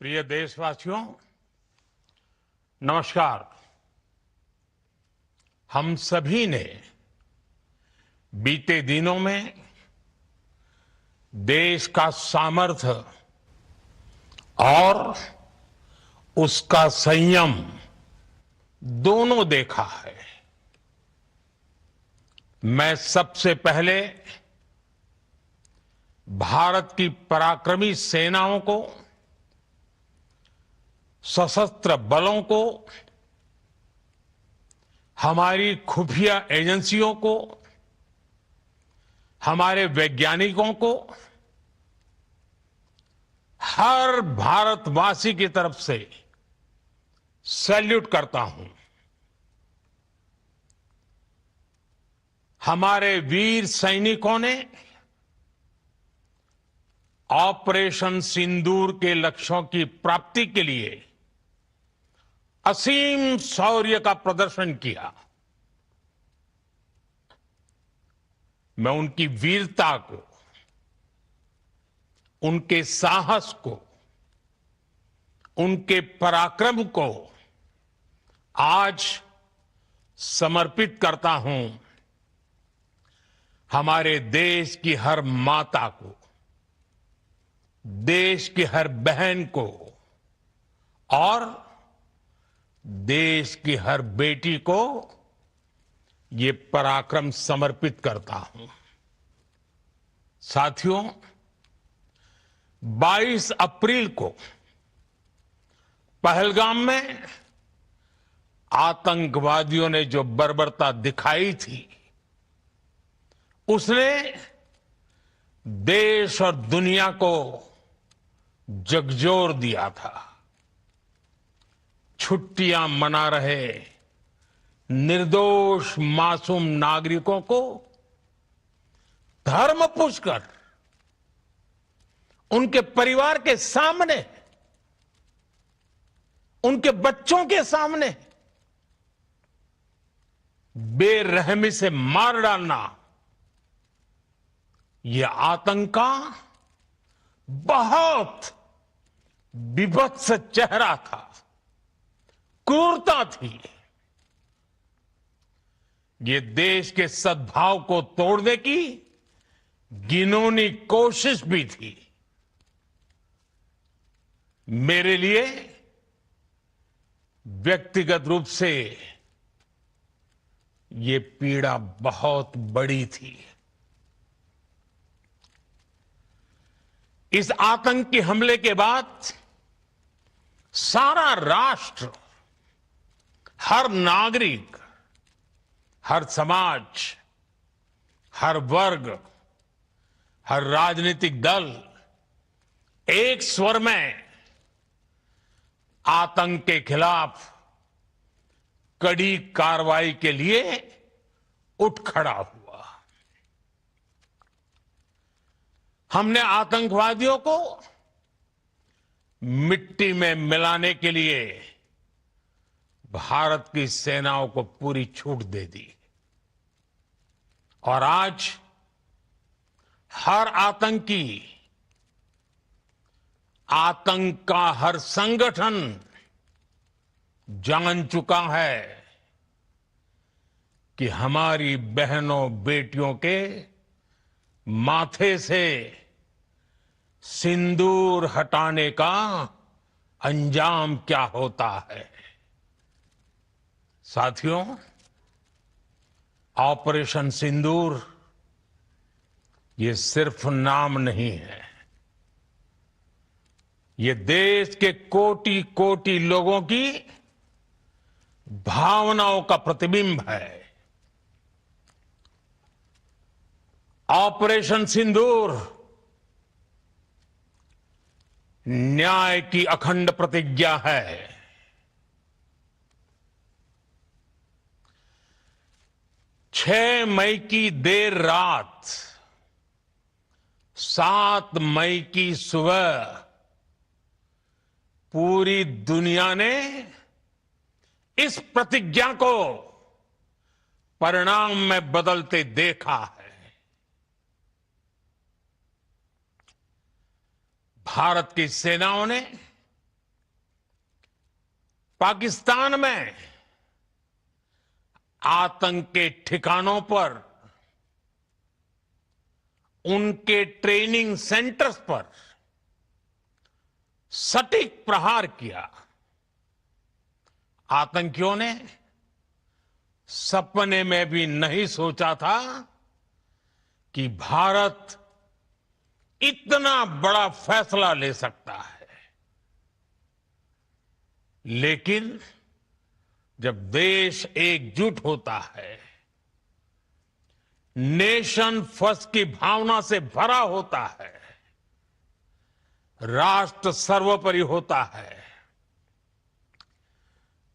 प्रिय देशवासियों, नमस्कार। हम सभी ने बीते दिनों में देश का सामर्थ्य और उसका संयम दोनों देखा है। मैं सबसे पहले भारत की पराक्रमी सेनाओं को, सशस्त्र बलों को, हमारी खुफिया एजेंसियों को, हमारे वैज्ञानिकों को, हर भारतवासी की तरफ से सैल्यूट करता हूं। हमारे वीर सैनिकों ने ऑपरेशन सिंदूर के लक्ष्यों की प्राप्ति के लिए असीम शौर्य का प्रदर्शन किया। मैं उनकी वीरता को, उनके साहस को, उनके पराक्रम को आज समर्पित करता हूं। हमारे देश की हर माता को, देश की हर बहन को और देश की हर बेटी को ये पराक्रम समर्पित करता हूं। साथियों, 22 अप्रैल को पहलगाम में आतंकवादियों ने जो बर्बरता दिखाई थी, उसने देश और दुनिया को झकझोर दिया था। छुट्टियां मना रहे निर्दोष मासूम नागरिकों को धर्म पूछकर उनके परिवार के सामने, उनके बच्चों के सामने बेरहमी से मार डालना, यह आतंक का बहुत विभत्स चेहरा था, क्रूरता थी। ये देश के सद्भाव को तोड़ने की घिनौनी कोशिश भी थी। मेरे लिए व्यक्तिगत रूप से ये पीड़ा बहुत बड़ी थी। इस आतंकी हमले के बाद सारा राष्ट्र, हर नागरिक, हर समाज, हर वर्ग, हर राजनीतिक दल एक स्वर में आतंक के खिलाफ कड़ी कार्रवाई के लिए उठ खड़ा हुआ। हमने आतंकवादियों को मिट्टी में मिलाने के लिए भारत की सेनाओं को पूरी छूट दे दी और आज हर आतंकी, आतंक का हर संगठन जान चुका है कि हमारी बहनों बेटियों के माथे से सिंदूर हटाने का अंजाम क्या होता है। साथियों, ऑपरेशन सिंदूर ये सिर्फ नाम नहीं है, ये देश के कोटि कोटि लोगों की भावनाओं का प्रतिबिंब है। ऑपरेशन सिंदूर न्याय की अखंड प्रतिज्ञा है। 6 मई की देर रात, 7 मई की सुबह पूरी दुनिया ने इस प्रतिज्ञा को परिणाम में बदलते देखा है। भारत की सेनाओं ने पाकिस्तान में आतंक के ठिकानों पर, उनके ट्रेनिंग सेंटर्स पर सटीक प्रहार किया। आतंकियों ने सपने में भी नहीं सोचा था कि भारत इतना बड़ा फैसला ले सकता है। लेकिन जब देश एकजुट होता है, नेशन फर्स्ट की भावना से भरा होता है, राष्ट्र सर्वोपरि होता है,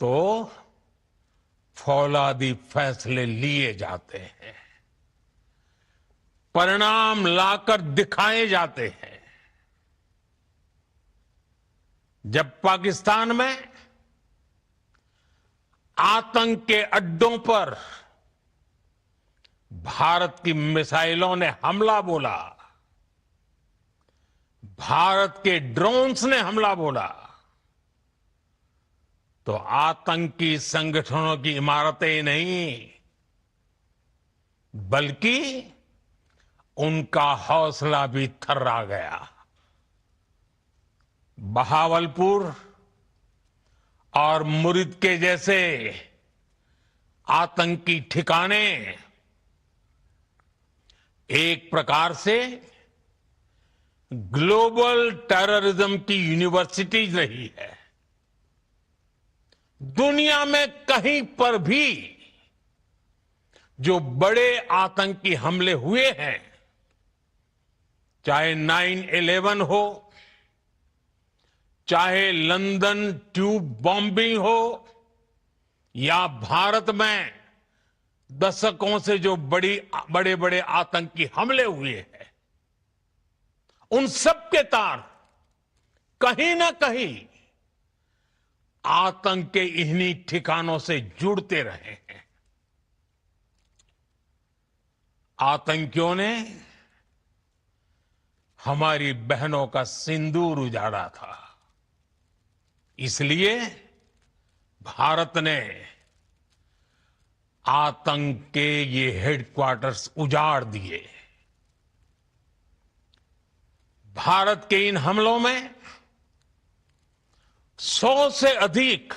तो फौलादी फैसले लिए जाते हैं, परिणाम लाकर दिखाए जाते हैं। जब पाकिस्तान में आतंक के अड्डों पर भारत की मिसाइलों ने हमला बोला, भारत के ड्रोन्स ने हमला बोला, तो आतंकी संगठनों की इमारतें नहीं, बल्कि उनका हौसला भी थर्रा गया। बहावलपुर और मुरिद के जैसे आतंकी ठिकाने एक प्रकार से ग्लोबल टेररिज्म की यूनिवर्सिटीज रही है। दुनिया में कहीं पर भी जो बड़े आतंकी हमले हुए हैं, चाहे 9/11 हो, चाहे लंदन ट्यूब बॉम्बिंग हो, या भारत में दशकों से जो बड़े बड़े आतंकी हमले हुए हैं, उन सब के तार कहीं ना कहीं आतंक के इन्हीं ठिकानों से जुड़ते रहे हैं। आतंकियों ने हमारी बहनों का सिंदूर उजाड़ा था, इसलिए भारत ने आतंक के ये हेडक्वार्टर्स उजाड़ दिए। भारत के इन हमलों में 100 से अधिक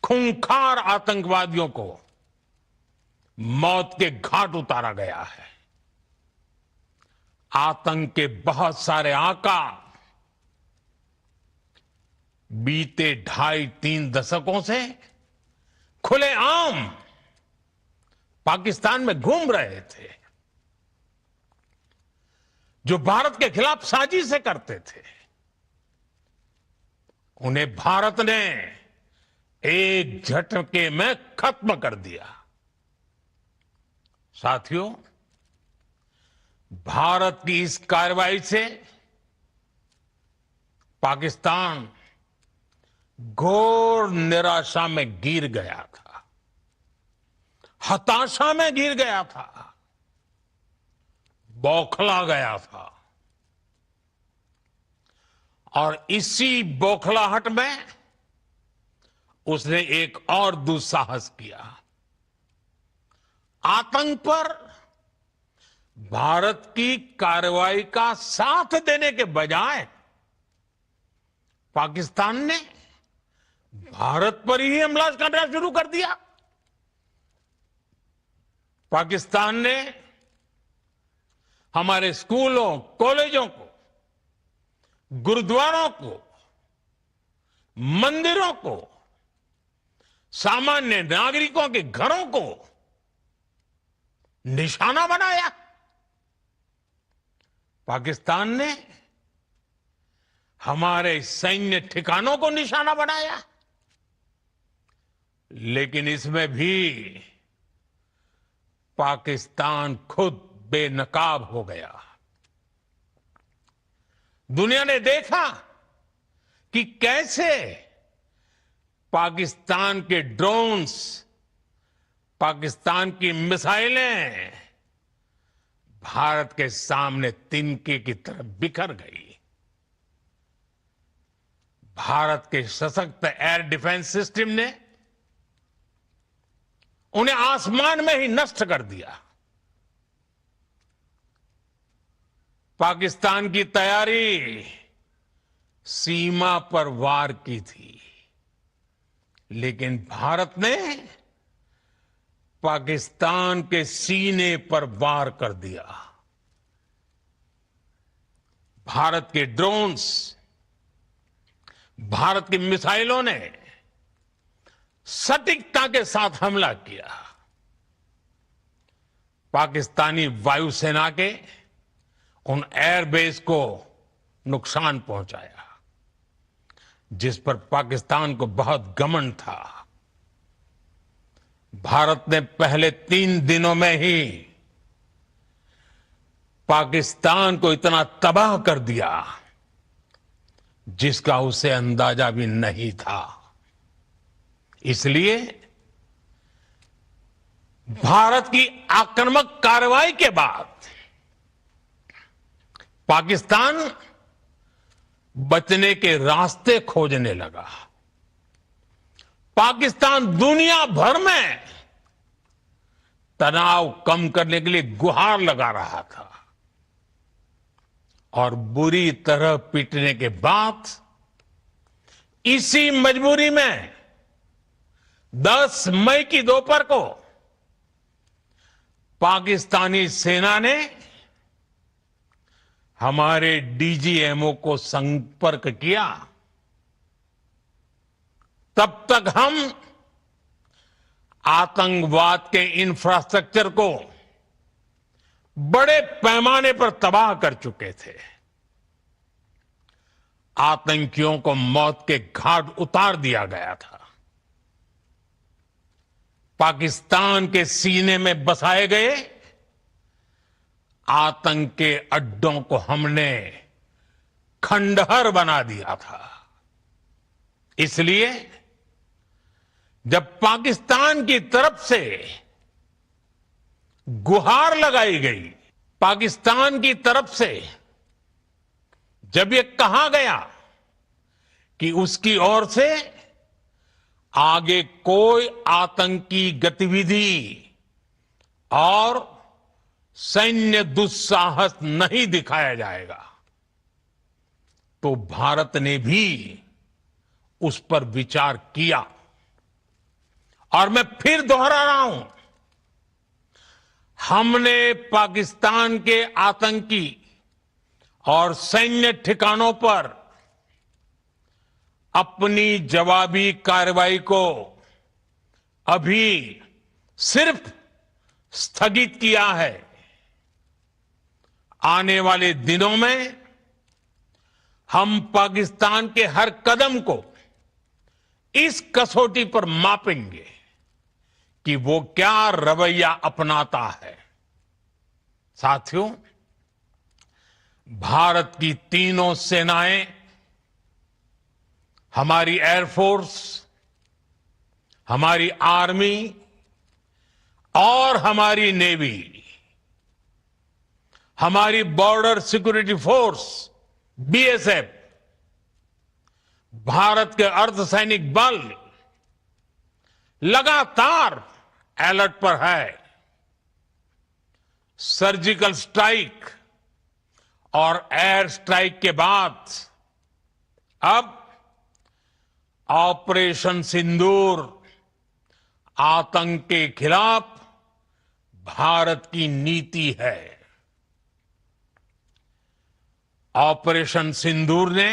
खूंखार आतंकवादियों को मौत के घाट उतारा गया है। आतंक के बहुत सारे आका बीते 2.5-3 दशकों से खुलेआम पाकिस्तान में घूम रहे थे, जो भारत के खिलाफ साजिशें करते थे। उन्हें भारत ने एक झटके में खत्म कर दिया। साथियों, भारत की इस कार्रवाई से पाकिस्तान घोर निराशा में गिर गया था, हताशा में गिर गया था, बौखला गया था। और इसी बौखलाहट में उसने एक और दुस्साहस किया। आतंक पर भारत की कार्रवाई का साथ देने के बजाय पाकिस्तान ने भारत पर ही हमला करना शुरू कर दिया। पाकिस्तान ने हमारे स्कूलों, कॉलेजों को, गुरुद्वारों को, मंदिरों को, सामान्य नागरिकों के घरों को निशाना बनाया। पाकिस्तान ने हमारे सैन्य ठिकानों को निशाना बनाया। लेकिन इसमें भी पाकिस्तान खुद बेनकाब हो गया। दुनिया ने देखा कि कैसे पाकिस्तान के ड्रोन्स, पाकिस्तान की मिसाइलें भारत के सामने तिनके की तरह बिखर गई। भारत के सशक्त एयर डिफेंस सिस्टम ने उन्हें आसमान में ही नष्ट कर दिया। पाकिस्तान की तैयारी सीमा पर वार की थी, लेकिन भारत ने पाकिस्तान के सीने पर वार कर दिया। भारत के ड्रोन्स, भारत की मिसाइलों ने सटीकता के साथ हमला किया। पाकिस्तानी वायुसेना के उन एयरबेस को नुकसान पहुंचाया, जिस पर पाकिस्तान को बहुत घमंड था। भारत ने पहले 3 दिनों में ही पाकिस्तान को इतना तबाह कर दिया जिसका उसे अंदाजा भी नहीं था। इसलिए भारत की आक्रामक कार्रवाई के बाद पाकिस्तान बचने के रास्ते खोजने लगा। पाकिस्तान दुनिया भर में तनाव कम करने के लिए गुहार लगा रहा था और बुरी तरह पीटने के बाद इसी मजबूरी में 10 मई की दोपहर को पाकिस्तानी सेना ने हमारे डीजीएमओ को संपर्क किया। तब तक हम आतंकवाद के इंफ्रास्ट्रक्चर को बड़े पैमाने पर तबाह कर चुके थे। आतंकियों को मौत के घाट उतार दिया गया था। पाकिस्तान के सीने में बसाए गए आतंक के अड्डों को हमने खंडहर बना दिया था। इसलिए जब पाकिस्तान की तरफ से गुहार लगाई गई, पाकिस्तान की तरफ से जब ये कहा गया कि उसकी ओर से आगे कोई आतंकी गतिविधि और सैन्य दुस्साहस नहीं दिखाया जाएगा, तो भारत ने भी उस पर विचार किया। और मैं फिर दोहरा रहा हूं, हमने पाकिस्तान के आतंकी और सैन्य ठिकानों पर अपनी जवाबी कार्रवाई को अभी सिर्फ स्थगित किया है। आने वाले दिनों में हम पाकिस्तान के हर कदम को इस कसौटी पर मापेंगे कि वो क्या रवैया अपनाता है। साथियों, भारत की तीनों सेनाएं, हमारी एयरफोर्स, हमारी आर्मी और हमारी नेवी, हमारी border security force BSF, Bharat के अर्धसैनिक बल लगातार अलर्ट पर है। सर्जिकल स्ट्राइक और एयर स्ट्राइक के बाद अब ऑपरेशन सिंदूर आतंक के खिलाफ भारत की नीति है। ऑपरेशन सिंदूर ने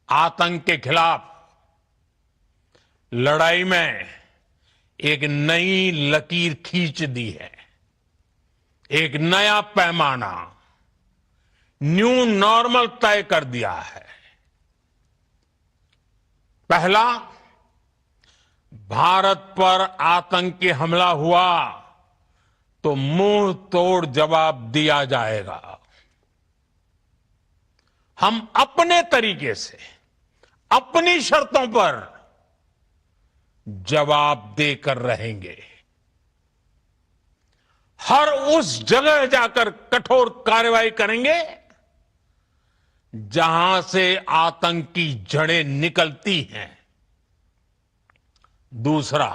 आतंक के खिलाफ लड़ाई में एक नई लकीर खींच दी है। एक नया पैमाना, न्यू नॉर्मल तय कर दिया है। पहला, भारत पर आतंकी हमला हुआ तो मुंह तोड़ जवाब दिया जाएगा। हम अपने तरीके से, अपनी शर्तों पर जवाब देकर रहेंगे। हर उस जगह जाकर कठोर कार्रवाई करेंगे जहां से आतंक की जड़ें निकलती हैं। दूसरा,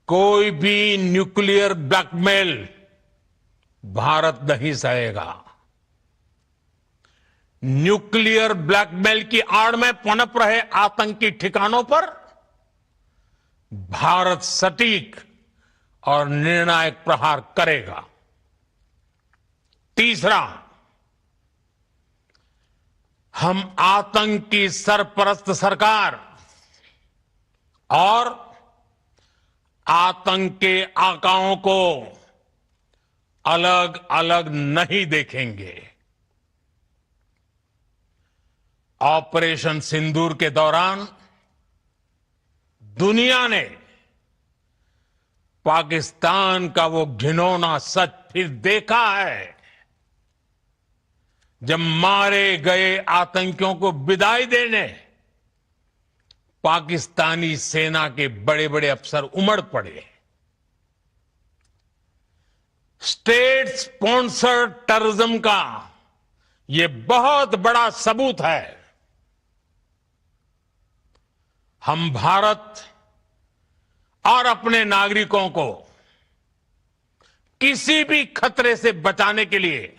कोई भी न्यूक्लियर ब्लैकमेल भारत नहीं सहेगा। न्यूक्लियर ब्लैकमेल की आड़ में पनप रहे आतंकी ठिकानों पर भारत सटीक और निर्णायक प्रहार करेगा। तीसरा, हम आतंक की सरपरस्त सरकार और आतंक के आकाओं को अलग अलग नहीं देखेंगे। ऑपरेशन सिंदूर के दौरान दुनिया ने पाकिस्तान का वो घिनौना सच फिर देखा है, जब मारे गए आतंकियों को विदाई देने पाकिस्तानी सेना के बड़े बड़े अफसर उमड़ पड़े। स्टेट स्पॉन्सर्ड टेररिज्म का यह बहुत बड़ा सबूत है। हम भारत और अपने नागरिकों को किसी भी खतरे से बचाने के लिए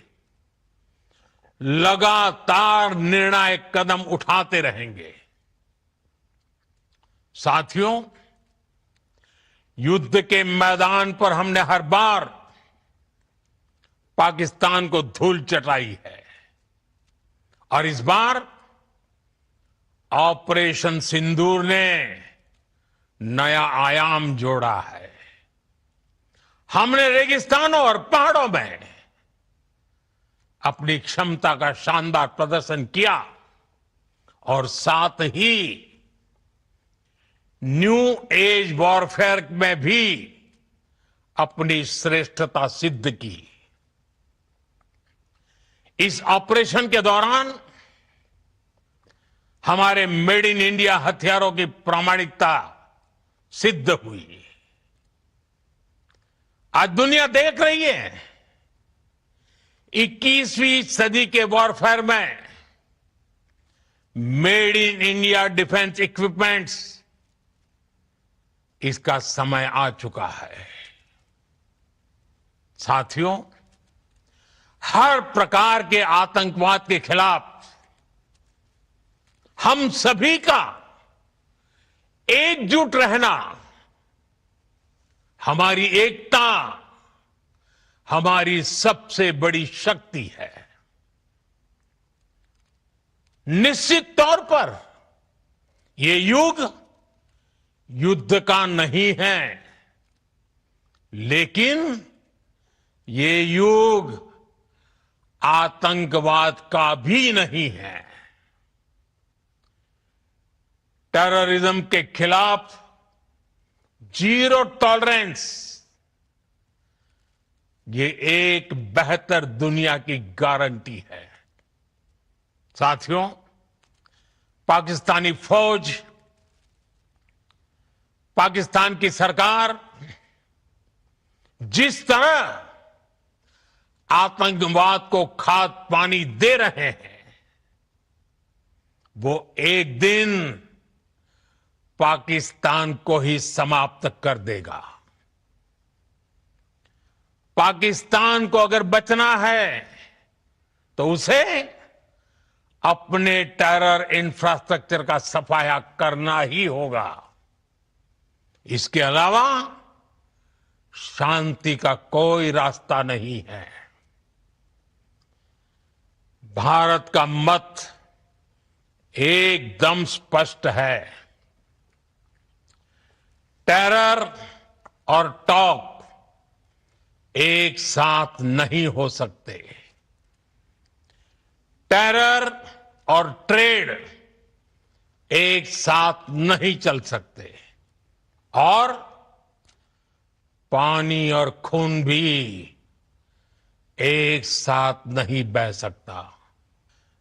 लगातार निर्णायक कदम उठाते रहेंगे। साथियों, युद्ध के मैदान पर हमने हर बार पाकिस्तान को धूल चटाई है और इस बार ऑपरेशन सिंदूर ने नया आयाम जोड़ा है। हमने रेगिस्तानों और पहाड़ों में अपनी क्षमता का शानदार प्रदर्शन किया और साथ ही न्यू एज वॉरफेयर में भी अपनी श्रेष्ठता सिद्ध की। इस ऑपरेशन के दौरान हमारे मेड इन इंडिया हथियारों की प्रामाणिकता सिद्ध हुई। आज दुनिया देख रही है 21वीं सदी के वॉरफेयर में made in India defence equipments, इसका समय आ चुका है। साथियों, हर प्रकार के आतंकवाद के खिलाफ हम सभी का एकजुट रहना, हमारी एकता हमारी सबसे बड़ी शक्ति है। निश्चित तौर पर यह युग युद्ध का नहीं है, लेकिन ये युग आतंकवाद का भी नहीं है। टेररिज्म के खिलाफ जीरो टॉलरेंस, ये एक बेहतर दुनिया की गारंटी है। साथियों, पाकिस्तानी फौज, पाकिस्तान की सरकार जिस तरह आतंकवाद को खाद पानी दे रहे हैं, वो एक दिन पाकिस्तान को ही समाप्त कर देगा। पाकिस्तान को अगर बचना है तो उसे अपने टेरर इंफ्रास्ट्रक्चर का सफाया करना ही होगा। इसके अलावा शांति का कोई रास्ता नहीं है। भारत का मत एकदम स्पष्ट है। टेरर और टॉक एक साथ नहीं हो सकते। टेरर और ट्रेड एक साथ नहीं चल सकते और पानी और खून भी एक साथ नहीं बह सकता।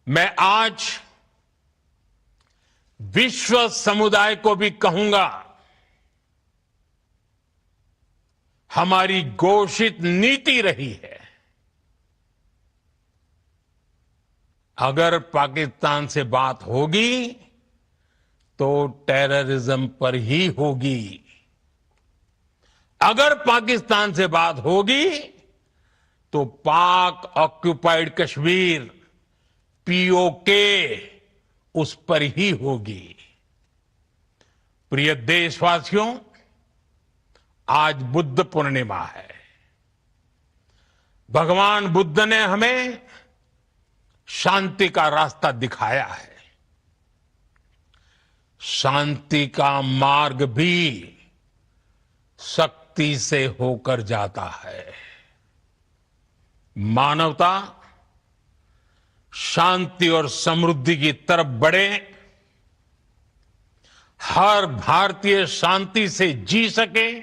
मैं आज विश्व समुदाय को भी कहूंगा, हमारी घोषित नीति रही है अगर पाकिस्तान से बात होगी तो टेररिज्म पर ही होगी। अगर पाकिस्तान से बात होगी तो पाक ऑक्युपाइड कश्मीर पीओके उस पर ही होगी। प्रिय देशवासियों, आज बुद्ध पूर्णिमा है। भगवान बुद्ध ने हमें शांति का रास्ता दिखाया है। शांति का मार्ग भी शक्ति से होकर जाता है। मानवता शांति और समृद्धि की तरफ बढ़े, हर भारतीय शांति से जी सके,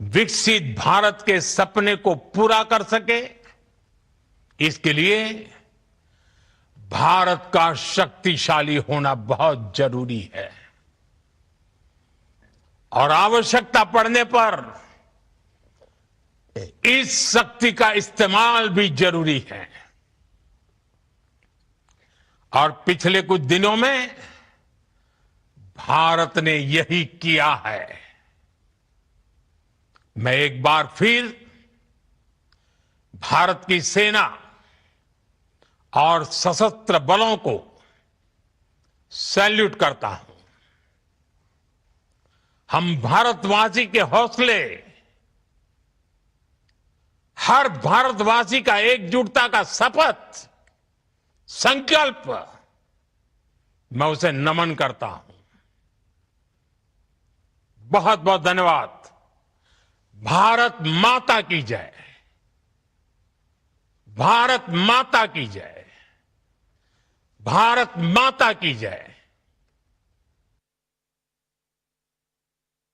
विकसित भारत के सपने को पूरा कर सके, इसके लिए भारत का शक्तिशाली होना बहुत जरूरी है। और आवश्यकता पड़ने पर इस शक्ति का इस्तेमाल भी जरूरी है। और पिछले कुछ दिनों में भारत ने यही किया है। मैं एक बार फिर भारत की सेना और सशस्त्र बलों को सैल्यूट करता हूं। हम भारतवासी के हौसले, हर भारतवासी का एकजुटता का शपथ, संकल्प, मैं उसे नमन करता हूं। बहुत बहुत धन्यवाद। भारत माता की जय। भारत माता की जय। भारत माता की जय।